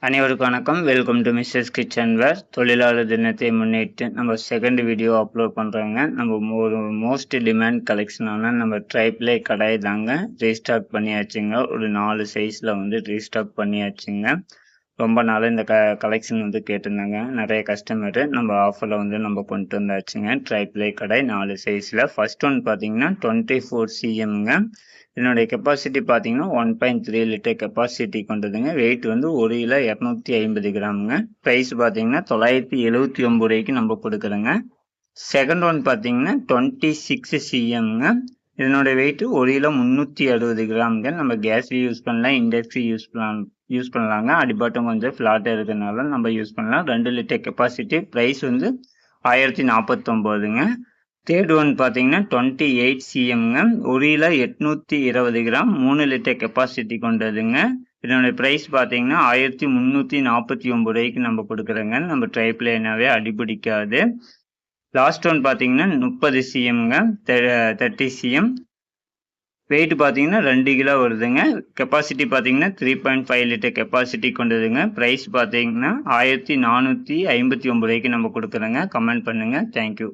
அனைவருக்கும் வணக்கம். Welcome to Mrs kitchen வேர். தொழிலாளர் தினத்தை முன்னிட்டு நம்ம செகண்ட் வீடியோ அப்லோட் பண்ணுறோங்க. நம்ம ஒரு மோஸ்ட் டிமாண்ட் கலெக்ஷனான நம்ம ட்ரைப்ளே கடாய் தாங்க ரீஸ்டாக் பண்ணியாச்சுங்க. ஒரு 4 சைஸில் வந்து ரீஸ்டாக் பண்ணியாச்சுங்க. ரொம்ப நாள் இந்த கலெக்ஷன் வந்து கேட்டிருந்தாங்க நிறைய கஸ்டமரு. நம்ம ஆஃபரில் வந்து நம்ம கொண்டு வந்தாச்சுங்க. ட்ரைப்ளே கடாய் 4 சைஸில். ஃபர்ஸ்ட் ஒன் பார்த்தீங்கன்னா 24 cmங்க. என்னுடைய கெப்பாசிட்டி பார்த்தீங்கன்னா 1.3 லிட்டர் கெப்பாசிட்டி கொண்டதுங்க. வெயிட் வந்து 1 கிலோ 250 கிராமுங்க. ப்ரைஸ் பார்த்தீங்கன்னா 979 ரூபாய்க்கு நம்ம கொடுக்குறோங்க. செகண்ட் ஒன் பார்த்தீங்கன்னா 26 cmங்க. இதனோட வெயிட் 1 கிலோ 360 கிராமுங்க. நம்ம கேஸ் யூஸ் பண்ணலாம், இண்டக்ஷன் யூஸ் பண்ணலாங்க. அடிபாட்டம் கொஞ்சம் ஃப்ளாட்டாக இருக்கிறதுனால நம்ம யூஸ் பண்ணலாம். 2 லிட்டர் கெப்பாசிட்டி. ப்ரைஸ் வந்து 1049ங்க. தேர்ட் ஒன் பார்த்தீங்கன்னா 28 cmங்க. 1 கிலோ 820 கிராம், 3 லிட்டர் கெப்பாசிட்டி கொண்டதுங்க. இதனுடைய ப்ரைஸ் பார்த்தீங்கன்னா 1349 ரூபாய்க்கு நம்ம கொடுக்குறோங்க. நம்ம ட்ரைப்ளேனாவே அடிபிடிக்காது. லாஸ்ட் ஒன் பார்த்தீங்கன்னா 30 cmங்க. 30 cm. வெயிட் பார்த்தீங்கன்னா 2 கிலோ வருதுங்க. கெப்பாசிட்டி பார்த்தீங்கன்னா 3.5 லிட்டர் கெப்பாசிட்டி கொண்டதுங்க. ப்ரைஸ் பார்த்தீங்கன்னா 1459 ரூபாய்க்கு நம்ம கொடுக்குறோங்க. கமெண்ட் பண்ணுங்கள். தேங்க்யூ.